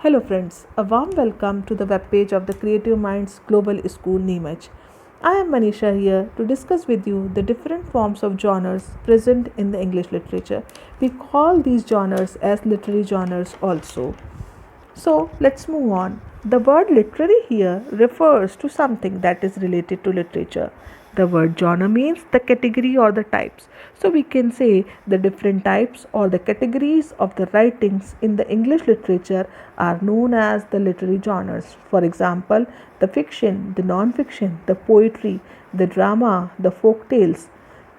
Hello friends, a warm welcome to the webpage of the Creative Minds Global School Neemaj. I am Manisha here to discuss with you the different forms of genres present in the English literature. We call these genres as literary genres also. So let's move on. The word literary here refers to something that is related to literature. The word genre means the category or the types. So we can say the different types or the categories of the writings in the English literature are known as the literary genres. For example, the fiction, the non-fiction, the poetry, the drama, the folk tales,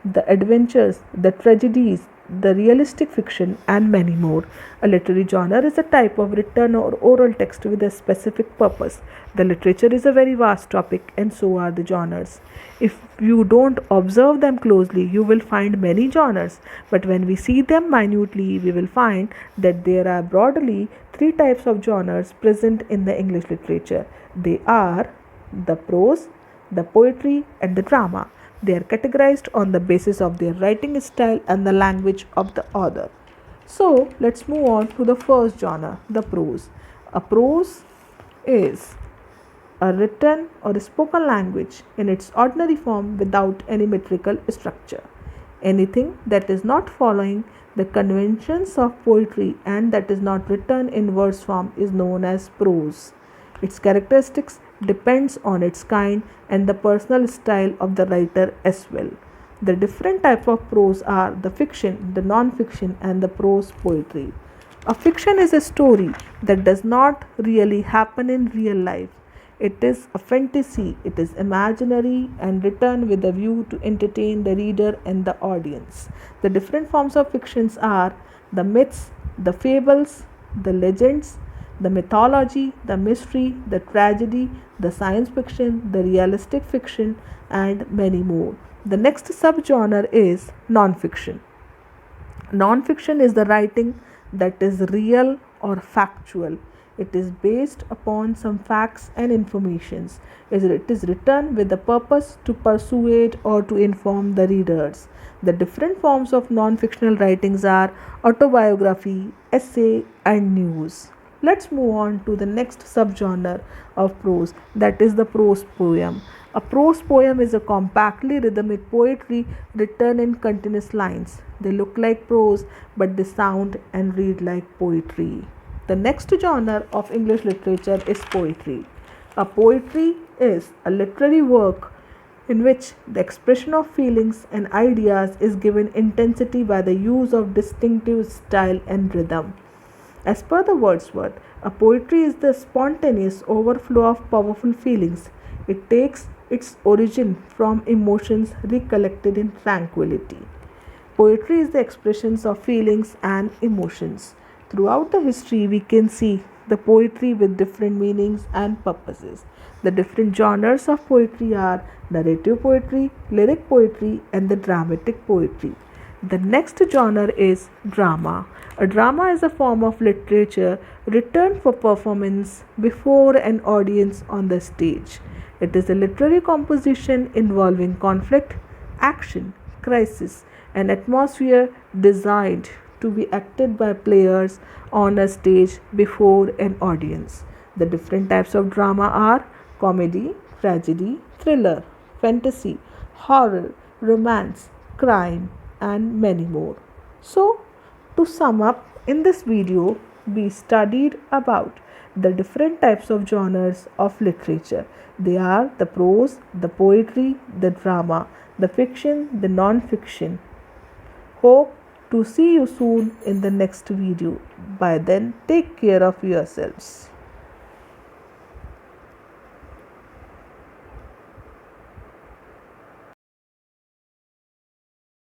the adventures, the tragedies, the realistic fiction, and many more. A literary genre is a type of written or oral text with a specific purpose. The literature is a very vast topic, and so are the genres. If you don't observe them closely, you will find many genres, but when we see them minutely, we will find that there are broadly three types of genres present in the English literature. They are the prose, the poetry, and the drama. They are categorized on the basis of their writing style and the language of the author. So, let's move on to the first genre, the prose. A prose is a written or spoken language in its ordinary form without any metrical structure. Anything that is not following the conventions of poetry and that is not written in verse form is known as prose. Its characteristics depends on its kind and the personal style of the writer as well. The different types of prose are the fiction, the non-fiction, and the prose poetry. A fiction is a story that does not really happen in real life. It is a fantasy, it is imaginary and written with a view to entertain the reader and the audience. The different forms of fictions are the myths, the fables, the legends, the mythology, the mystery, the tragedy, the science fiction, the realistic fiction, and many more. The next subgenre is non-fiction. Non-fiction is the writing that is real or factual. It is based upon some facts and informations. It is written with the purpose to persuade or to inform the readers. The different forms of non-fictional writings are autobiography, essay, and news. Let's move on to the next subgenre of prose, that is the prose poem. A prose poem is a compactly rhythmic poetry written in continuous lines. They look like prose, but they sound and read like poetry. The next genre of English literature is poetry. A poetry is a literary work in which the expression of feelings and ideas is given intensity by the use of distinctive style and rhythm. As per the Wordsworth, a poetry is the spontaneous overflow of powerful feelings. It takes its origin from emotions recollected in tranquility. Poetry is the expressions of feelings and emotions. Throughout the history, we can see the poetry with different meanings and purposes. The different genres of poetry are narrative poetry, lyric poetry, and the dramatic poetry. The next genre is drama. A drama is a form of literature written for performance before an audience on the stage. It is a literary composition involving conflict, action, crisis, and atmosphere designed to be acted by players on a stage before an audience. The different types of drama are comedy, tragedy, thriller, fantasy, horror, romance, crime, and many more. So, to sum up, in this video, we studied about the different types of genres of literature. They are the prose, the poetry, the drama, the fiction, the non-fiction. Hope to see you soon in the next video. By then, take care of yourselves.